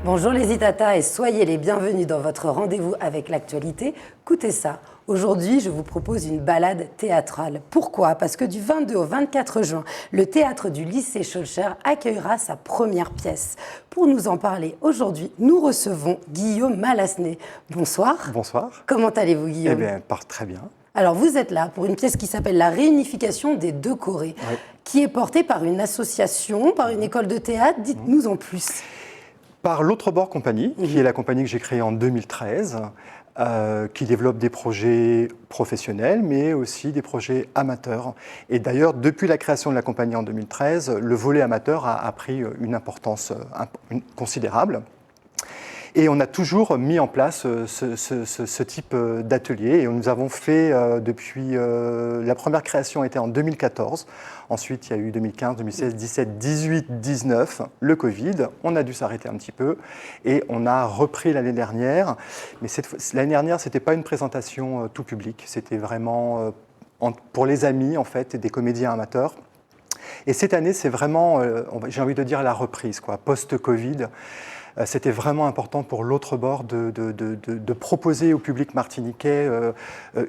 Bonjour les Itata et soyez les bienvenus dans votre rendez-vous avec l'actualité. Écoutez ça, aujourd'hui je vous propose une balade théâtrale. Pourquoi? Parce que du 22 au 24 juin, le théâtre du lycée Schœlcher accueillera sa première pièce. Pour nous en parler aujourd'hui, nous recevons Guillaume Malasné. Bonsoir. Bonsoir. Comment allez-vous Guillaume? Eh bien, très bien. Alors vous êtes là pour une pièce qui s'appelle La réunification des deux Corées, Oui. qui est portée par une association, par une école de théâtre. Dites-nous en plus. Par l'Autre Bord Compagnie, qui est la compagnie que j'ai créée en 2013, qui développe des projets professionnels, mais aussi des projets amateurs. Et d'ailleurs, depuis la création de la compagnie en 2013, le volet amateur a pris une importance considérable. Et on a toujours mis en place ce type d'atelier. Et nous avons fait depuis... la première création était en 2014. Ensuite, il y a eu 2015, 2016, 2017, 2018, 2019, le Covid. On a dû s'arrêter un petit peu. Et on a repris l'année dernière. Mais l'année dernière, ce n'était pas une présentation tout public. C'était vraiment pour les amis, en fait, et des comédiens amateurs. Et cette année, c'est vraiment, j'ai envie de dire, la reprise, quoi, post-Covid. C'était vraiment important pour l'Autre Bord de proposer au public martiniquais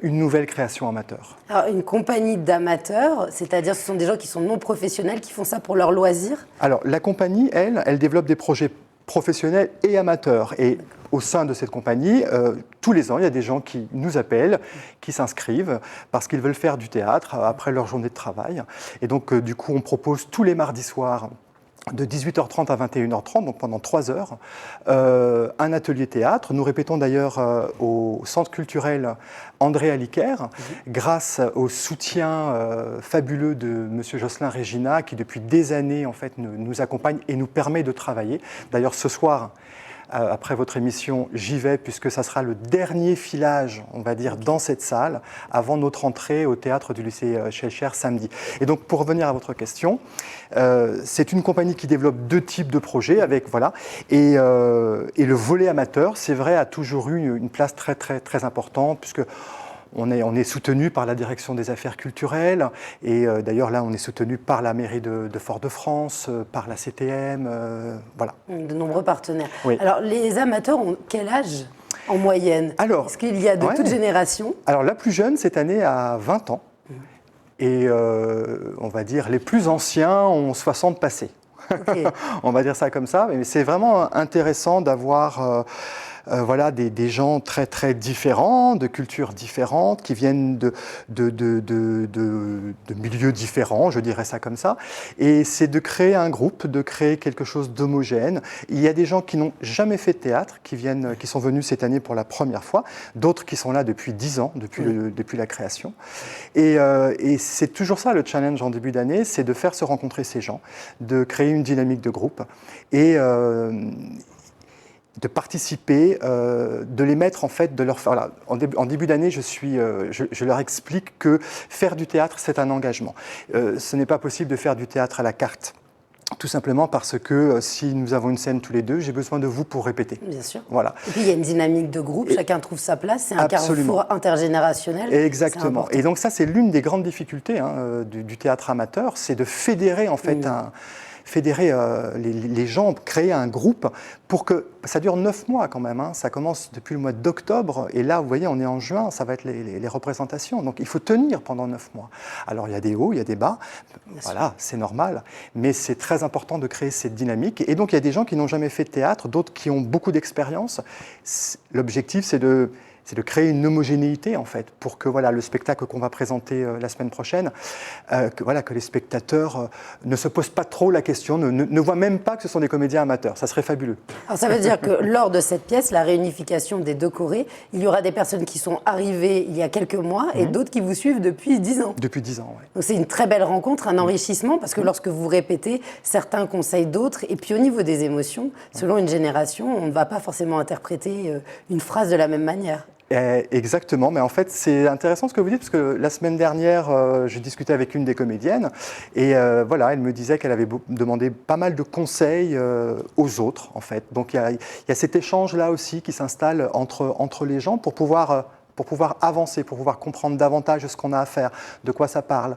une nouvelle création amateur. Alors, une compagnie d'amateurs, c'est-à-dire ce sont des gens qui sont non professionnels, qui font ça pour leur loisir? Alors, la compagnie, elle développe des projets professionnels et amateurs. Et au sein de cette compagnie, tous les ans, il y a des gens qui nous appellent, qui s'inscrivent parce qu'ils veulent faire du théâtre après leur journée de travail. Et donc, du coup, on propose tous les mardis soirs de 18h30 à 21h30, donc pendant 3 heures, un atelier théâtre. Nous répétons d'ailleurs au centre culturel André Aliquer, grâce au soutien fabuleux de M. Jocelyn Régina, qui depuis des années en fait, nous accompagne et nous permet de travailler. D'ailleurs, ce soir, après votre émission, j'y vais puisque ça sera le dernier filage, on va dire, dans cette salle avant notre entrée au théâtre du lycée Schœlcher samedi. Et donc, pour revenir à votre question, c'est une compagnie qui développe 2 types de projets avec voilà et le volet amateur, c'est vrai, a toujours eu une place très très très importante puisque on est soutenu par la direction des affaires culturelles et d'ailleurs là on est soutenu par la mairie de Fort-de-France, par la CTM, voilà. De nombreux partenaires. Oui. Alors les amateurs ont quel âge en moyenne? Alors, est-ce qu'il y a de toute génération? Alors la plus jeune cette année a 20 ans et on va dire les plus anciens ont 60 passés. Okay. On va dire ça comme ça, mais c'est vraiment intéressant d'avoir voilà, des gens très très différents, de cultures différentes, qui viennent de milieux différents, je dirais ça comme ça. Et c'est de créer un groupe, de créer quelque chose d'homogène. Il y a des gens qui n'ont jamais fait de théâtre, qui sont venus cette année pour la première fois, d'autres qui sont là depuis 10 ans, depuis la création. Et c'est toujours ça le challenge en début d'année, c'est de faire se rencontrer ces gens, de créer une dynamique de groupe et de participer, de les mettre en fait, voilà, en début d'année, je leur explique que faire du théâtre, c'est un engagement. Ce n'est pas possible de faire du théâtre à la carte. Tout simplement parce que si nous avons une scène tous les deux, j'ai besoin de vous pour répéter. Bien sûr. Voilà. Et puis il y a une dynamique de groupe, chacun trouve sa place, c'est un carrefour intergénérationnel. Exactement. Et donc ça, c'est l'une des grandes difficultés du théâtre amateur, c'est de fédérer en fait fédérer les gens, créer un groupe pour que ça dure 9 mois quand même. Ça commence depuis le mois d'octobre et là, vous voyez, on est en juin, ça va être les représentations. Donc il faut tenir pendant 9 mois. Alors il y a des hauts, il y a des bas, voilà, c'est normal. Mais c'est très important de créer cette dynamique. Et donc il y a des gens qui n'ont jamais fait de théâtre, d'autres qui ont beaucoup d'expérience. L'objectif, c'est de créer une homogénéité en fait, pour que voilà, le spectacle qu'on va présenter la semaine prochaine, que les spectateurs ne se posent pas trop la question, ne voient même pas que ce sont des comédiens amateurs. Ça serait fabuleux. Alors ça veut dire que lors de cette pièce, la réunification des deux Corées, il y aura des personnes qui sont arrivées il y a quelques mois et d'autres qui vous suivent depuis 10 ans. Depuis 10 ans, oui. Donc c'est une très belle rencontre, un enrichissement, parce que lorsque vous répétez, certains conseillent d'autres. Et puis au niveau des émotions, selon une génération, on ne va pas forcément interpréter une phrase de la même manière. Exactement, mais en fait c'est intéressant ce que vous dites parce que la semaine dernière je discutais avec une des comédiennes et voilà, elle me disait qu'elle avait demandé pas mal de conseils aux autres en fait. Donc il y a cet échange là aussi qui s'installe entre les gens pour pouvoir avancer, pour pouvoir comprendre davantage ce qu'on a à faire, de quoi ça parle,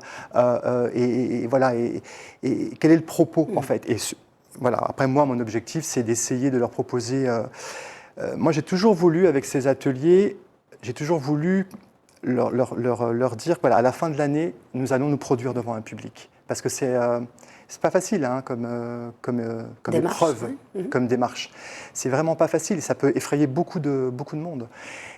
et voilà, et quel est le propos en fait. Et voilà. Après, moi, mon objectif, c'est d'essayer de leur proposer... moi, j'ai toujours voulu, avec ces ateliers, j'ai toujours voulu leur dire, voilà, à la fin de l'année, nous allons nous produire devant un public. Parce que c'est pas facile hein, comme épreuve, comme démarche. C'est vraiment pas facile, ça peut effrayer beaucoup de monde.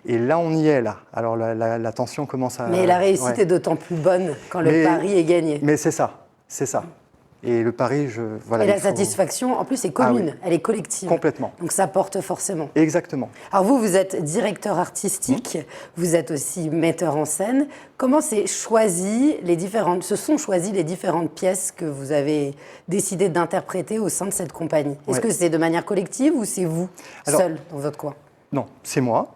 Et là, on y est, là. Alors, la tension commence à... Mais la réussite est d'autant plus bonne quand le pari est gagné. Mais c'est ça, c'est ça. Et le pari, voilà. Et la satisfaction, en plus, est commune, elle est collective. Complètement. Donc ça porte forcément. Exactement. Alors vous êtes directeur artistique, vous êtes aussi metteur en scène. Comment se sont choisies les différentes pièces que vous avez décidé d'interpréter au sein de cette compagnie? Est-ce que c'est de manière collective ou c'est vous, seul, dans votre coin? Non, c'est moi.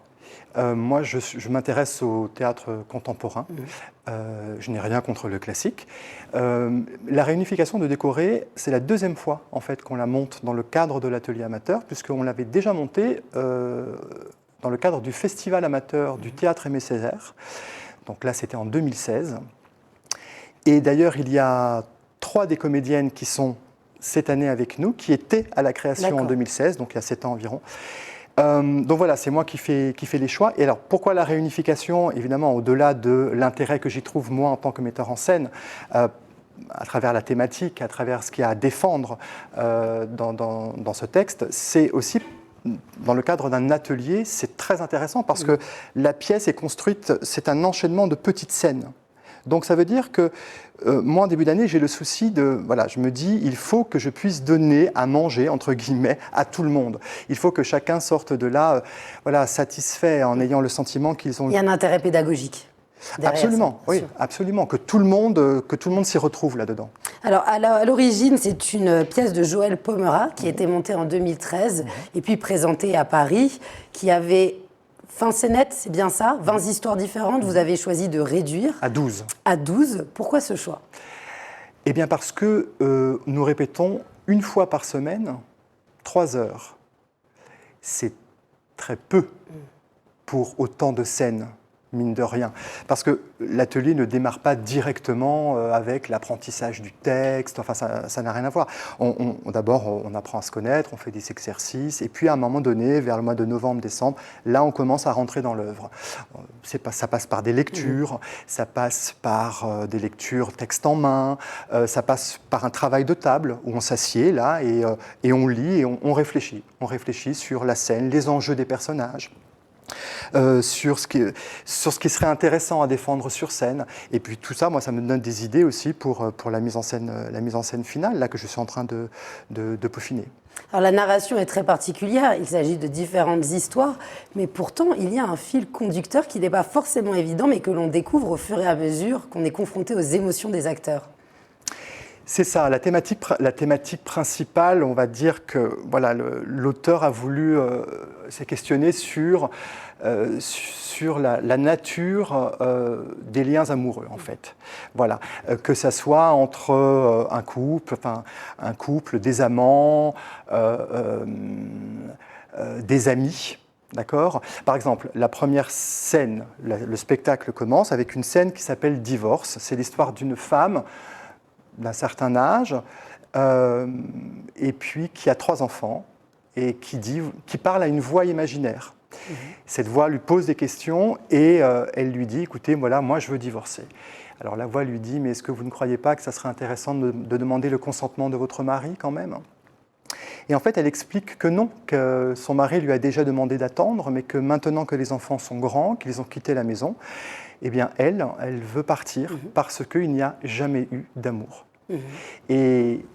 Moi, je m'intéresse au théâtre contemporain. Je n'ai rien contre le classique. La réunification de Décoré, c'est la deuxième fois en fait, qu'on la monte dans le cadre de l'atelier amateur, puisqu'on l'avait déjà montée dans le cadre du festival amateur du théâtre Aimé Césaire. Donc là, c'était en 2016. Et d'ailleurs, il y a 3 des comédiennes qui sont cette année avec nous, qui étaient à la création en 2016, donc il y a 7 ans environ. Donc voilà, c'est moi qui fais les choix. Et alors, pourquoi la réunification? Évidemment, au-delà de l'intérêt que j'y trouve, moi, en tant que metteur en scène, à travers la thématique, à travers ce qu'il y a à défendre dans ce texte, c'est aussi, dans le cadre d'un atelier, c'est très intéressant parce que la pièce est construite, c'est un enchaînement de petites scènes. Donc ça veut dire que moi, en début d'année, j'ai le souci voilà, je me dis, il faut que je puisse donner à manger, entre guillemets, à tout le monde. Il faut que chacun sorte de là, voilà, satisfait, en ayant le sentiment qu'ils ont... Il y a un intérêt pédagogique. Absolument, oui, sûr. Absolument, que tout le monde s'y retrouve là-dedans. Alors, à l'origine, c'est une pièce de Joël Pomera qui a été montée en 2013 et puis présentée à Paris, qui avait... Fin scénette, c'est bien ça, 20 histoires différentes, vous avez choisi de réduire. À 12. À 12, pourquoi ce choix? Eh bien parce que nous répétons une fois par semaine, 3 heures. C'est très peu pour autant de scènes, mine de rien. Parce que l'atelier ne démarre pas directement avec l'apprentissage du texte, enfin ça n'a rien à voir. D'abord, on apprend à se connaître, on fait des exercices, et puis à un moment donné, vers le mois de novembre-décembre, là on commence à rentrer dans l'œuvre. Ça passe par des lectures, ça passe par des lectures texte en main, ça passe par un travail de table où on s'assied là et on lit et on réfléchit. On réfléchit sur la scène, les enjeux des personnages. Sur ce qui serait intéressant à défendre sur scène. Et puis tout ça, moi, ça me donne des idées aussi pour la mise en scène finale, là, que je suis en train de peaufiner. Alors la narration est très particulière, il s'agit de différentes histoires, mais pourtant il y a un fil conducteur qui n'est pas forcément évident, mais que l'on découvre au fur et à mesure qu'on est confronté aux émotions des acteurs. C'est ça, la thématique principale, on va dire que voilà, l'auteur a voulu s'est questionné sur la nature des liens amoureux, en fait. Voilà, que ça soit entre un couple, des amants, des amis. D'accord ? Par exemple, la première scène, le spectacle commence avec une scène qui s'appelle Divorce. C'est l'histoire d'une femme d'un certain âge, et puis qui a 3 enfants, et qui parle à une voix imaginaire. Cette voix lui pose des questions, et elle lui dit, écoutez, voilà, moi je veux divorcer. Alors la voix lui dit, mais est-ce que vous ne croyez pas que ça serait intéressant de demander le consentement de votre mari quand même ? Et en fait, elle explique que non, que son mari lui a déjà demandé d'attendre, mais que maintenant que les enfants sont grands, qu'ils ont quitté la maison, eh bien, elle veut partir parce qu'il n'y a jamais eu d'amour. Et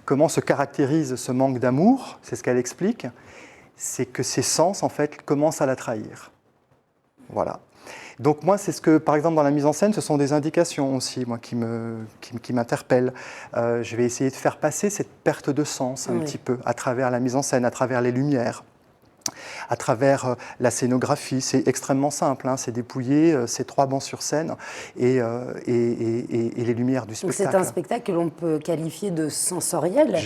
comment se caractérise ce manque d'amour? C'est ce qu'elle explique. C'est que ses sens, en fait, commencent à la trahir. Voilà. Donc moi, c'est ce que, par exemple, dans la mise en scène, ce sont des indications aussi, moi, qui m'interpellent. Je vais essayer de faire passer cette perte de sens un petit peu à travers la mise en scène, à travers les lumières. À travers la scénographie, c'est extrêmement simple, hein, c'est dépouiller ces 3 bancs sur scène et les lumières du spectacle. C'est un spectacle que l'on peut qualifier de sensoriel,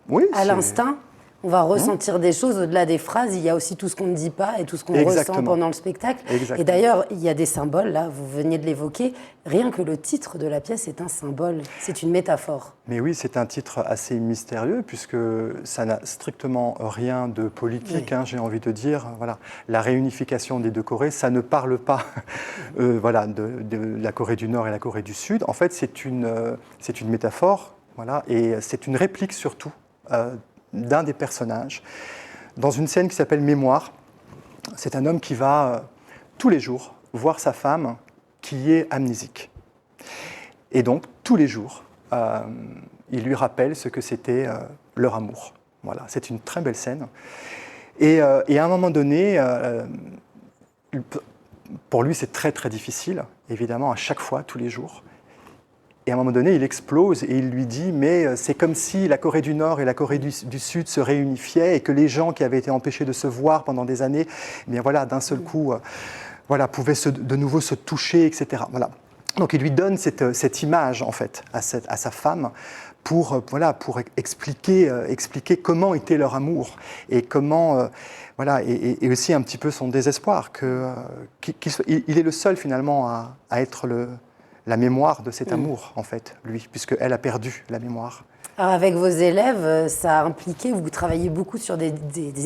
oui, à l'instinct. On va ressentir des choses au-delà des phrases. Il y a aussi tout ce qu'on ne dit pas et tout ce qu'on ressent pendant le spectacle. Exactement. Et d'ailleurs, il y a des symboles, là, vous veniez de l'évoquer. Rien que le titre de la pièce est un symbole, c'est une métaphore. Mais oui, c'est un titre assez mystérieux puisque ça n'a strictement rien de politique, Oui. j'ai envie de dire. Voilà. La réunification des deux Corées, ça ne parle pas voilà, de la Corée du Nord et la Corée du Sud. En fait, c'est une métaphore, voilà, et c'est une réplique surtout d'un des personnages dans une scène qui s'appelle Mémoire. C'est un homme qui va tous les jours voir sa femme qui est amnésique. Et donc, tous les jours, il lui rappelle ce que c'était leur amour. Voilà, c'est une très belle scène. Et à un moment donné, pour lui, c'est très très difficile, évidemment, à chaque fois, tous les jours. Et à un moment donné, il explose et il lui dit « Mais c'est comme si la Corée du Nord et la Corée du Sud se réunifiaient et que les gens qui avaient été empêchés de se voir pendant des années, eh bien voilà, d'un seul coup, voilà, pouvaient de nouveau se toucher, etc. » Voilà. Donc il lui donne cette image, en fait, à sa femme pour expliquer comment était leur amour et comment, voilà, et aussi un petit peu son désespoir, qu'il est le seul finalement à être la mémoire de cet amour, en fait, lui, puisqu'elle a perdu la mémoire. Alors avec vos élèves, ça a impliqué, vous travaillez beaucoup sur des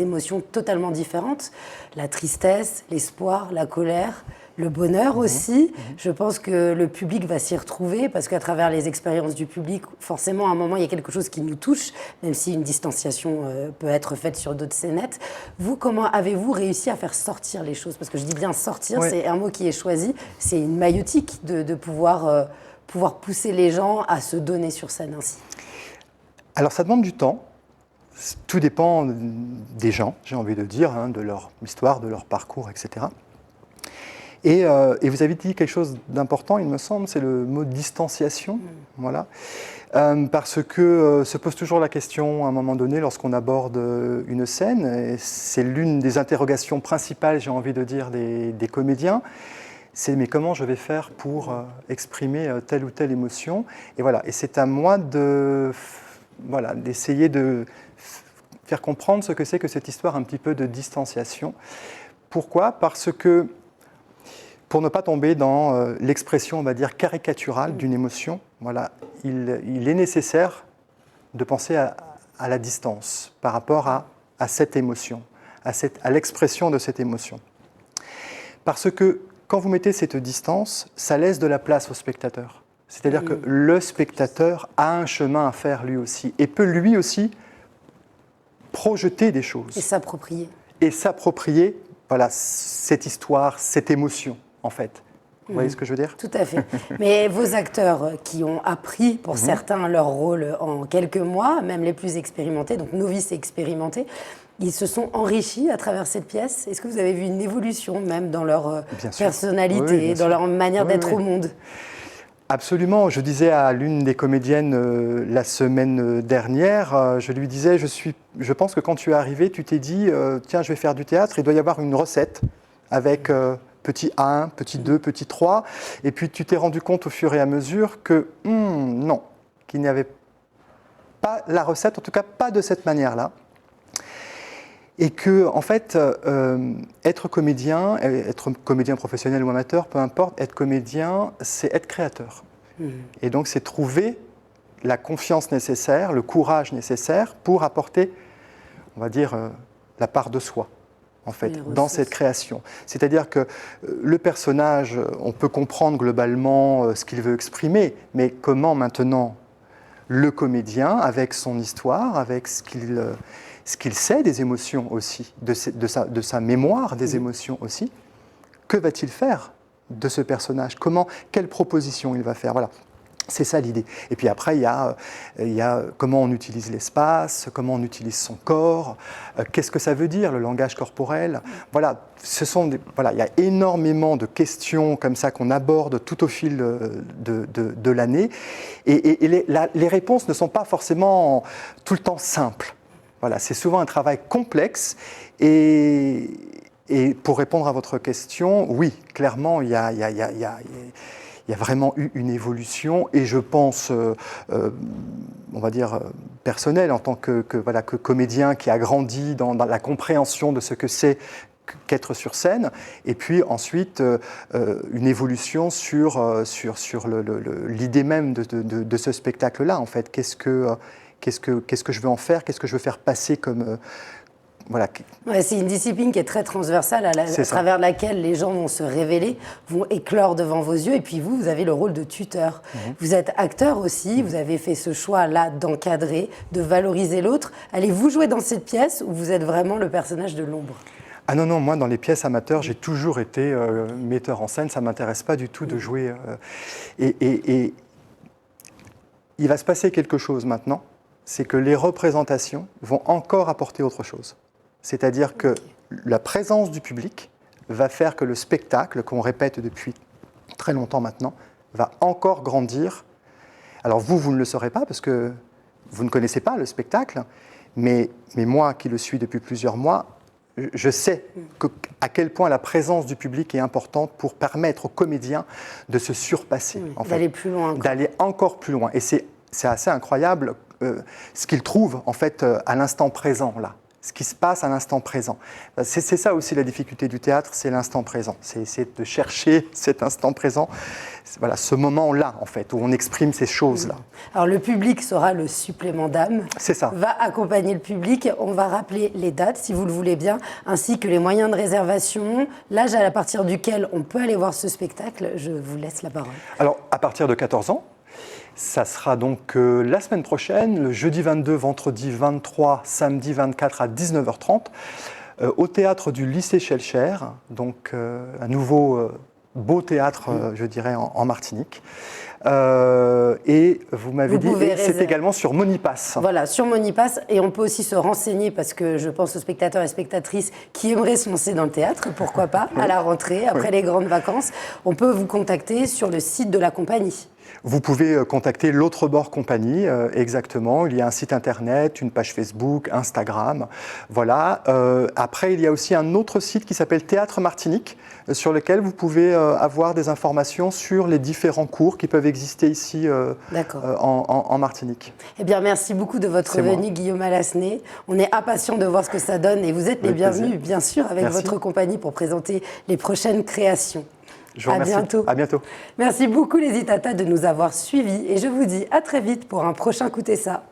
émotions totalement différentes, la tristesse, l'espoir, la colère, le bonheur aussi. Je pense que le public va s'y retrouver parce qu'à travers les expériences du public, forcément, à un moment, il y a quelque chose qui nous touche, même si une distanciation peut être faite sur d'autres scénettes. Vous, comment avez-vous réussi à faire sortir les choses? Parce que je dis bien sortir, c'est un mot qui est choisi. C'est une maïeutique de pouvoir pousser les gens à se donner sur scène ainsi. Alors ça demande du temps. Tout dépend des gens, j'ai envie de dire, de leur histoire, de leur parcours, etc. Et vous avez dit quelque chose d'important, il me semble, c'est le mot distanciation. Voilà. Parce que se pose toujours la question, à un moment donné, lorsqu'on aborde une scène, et c'est l'une des interrogations principales, j'ai envie de dire, des comédiens, c'est mais comment je vais faire pour exprimer telle ou telle émotion. Et voilà, et c'est à moi d'essayer de faire comprendre ce que c'est que cette histoire un petit peu de distanciation. Pourquoi ? Parce que pour ne pas tomber dans l'expression, on va dire, caricaturale d'une émotion, voilà, il est nécessaire de penser à la distance par rapport à cette émotion, à l'expression de cette émotion. Parce que quand vous mettez cette distance, ça laisse de la place au spectateur. C'est-à-dire que le spectateur a un chemin à faire lui aussi et peut lui aussi projeter des choses. Et s'approprier. Et s'approprier, voilà, cette histoire, cette émotion, en fait. Vous voyez ce que je veux dire ? Tout à fait. Mais vos acteurs qui ont appris, pour certains, leur rôle en quelques mois, même les plus expérimentés, donc novices et expérimentés, ils se sont enrichis à travers cette pièce. Est-ce que vous avez vu une évolution même dans leur personnalité, dans leur manière d'être au monde ? Absolument. Je disais à l'une des comédiennes la semaine dernière, je lui disais, je pense que quand tu es arrivée, tu t'es dit, tiens, je vais faire du théâtre, il doit y avoir une recette avec petit 1, petit 2, petit 3. Et puis tu t'es rendu compte au fur et à mesure que non, qu'il n'y avait pas la recette, en tout cas pas de cette manière-là. Et que, en fait, être comédien professionnel ou amateur, peu importe, être comédien, c'est être créateur. Et donc, c'est trouver la confiance nécessaire, le courage nécessaire pour apporter, on va dire, la part de soi, en fait, dans cette création. C'est-à-dire que le personnage, on peut comprendre globalement ce qu'il veut exprimer, mais comment maintenant le comédien, avec son histoire, avec ce qu'il sait des émotions aussi, de sa mémoire des émotions aussi, que va-t-il faire de ce personnage ? Quelle proposition il va faire ? Voilà. C'est ça l'idée. Et puis après, il y a comment on utilise l'espace, comment on utilise son corps, qu'est-ce que ça veut dire, le langage corporel. Voilà, il y a énormément de questions comme ça qu'on aborde tout au fil de l'année. Et les réponses ne sont pas forcément tout le temps simples. Voilà, c'est souvent un travail complexe. Et pour répondre à votre question, oui, clairement, il y a il y a vraiment eu une évolution et je pense, on va dire, personnel en tant que comédien qui a grandi dans la compréhension de ce que c'est qu'être sur scène, et puis ensuite une évolution sur l'idée même de ce spectacle-là, en fait. Qu'est-ce que je veux en faire, qu'est-ce que je veux faire passer comme... voilà. Ouais, c'est une discipline qui est très transversale, à travers laquelle les gens vont se révéler, vont éclore devant vos yeux, et puis vous avez le rôle de tuteur. Vous êtes acteur aussi, vous avez fait ce choix-là d'encadrer, de valoriser l'autre. Allez-vous jouer dans cette pièce ou vous êtes vraiment le personnage de l'ombre ? Ah non, moi dans les pièces amateurs, j'ai toujours été metteur en scène, ça ne m'intéresse pas du tout de jouer. Et il va se passer quelque chose maintenant, c'est que les représentations vont encore apporter autre chose. C'est-à-dire que la présence du public va faire que le spectacle, qu'on répète depuis très longtemps maintenant, va encore grandir. Alors vous ne le saurez pas parce que vous ne connaissez pas le spectacle, mais moi qui le suis depuis plusieurs mois, je sais à quel point la présence du public est importante pour permettre aux comédiens de se surpasser. D'aller plus loin. D'aller encore plus loin. Et c'est assez incroyable ce qu'ils trouvent en fait à l'instant présent, là. Ce qui se passe à l'instant présent. C'est ça aussi la difficulté du théâtre, c'est l'instant présent. C'est de chercher cet instant présent, voilà, ce moment-là, en fait, où on exprime ces choses-là. Alors, le public sera le supplément d'âme. C'est ça. Va accompagner le public. On va rappeler les dates, si vous le voulez bien, ainsi que les moyens de réservation, l'âge à partir duquel on peut aller voir ce spectacle. Je vous laisse la parole. Alors, à partir de 14 ans, ça sera donc la semaine prochaine, le jeudi 22, vendredi 23, samedi 24 à 19h30, au théâtre du lycée Schellcher, donc un nouveau beau théâtre, je dirais, en Martinique. Et vous m'avez dit, c'est également sur Monipass. Voilà, sur Monipass. Et on peut aussi se renseigner, parce que je pense aux spectateurs et spectatrices qui aimeraient se lancer dans le théâtre, pourquoi pas, à la rentrée, après les grandes vacances. On peut vous contacter sur le site de la compagnie. Vous pouvez contacter l'Autre Bord Compagnie, exactement. Il y a un site internet, une page Facebook, Instagram. Voilà. Après, il y a aussi un autre site qui s'appelle Théâtre Martinique, sur lequel vous pouvez avoir des informations sur les différents cours qui peuvent exister ici en Martinique. Eh bien, merci beaucoup de votre venue, Guillaume Alasné. On est impatients de voir ce que ça donne et vous êtes les bienvenus, bien sûr, avec votre compagnie pour présenter les prochaines créations. Je vous remercie. À bientôt. Merci beaucoup les Itata de nous avoir suivis et je vous dis à très vite pour un prochain Écoutez ça.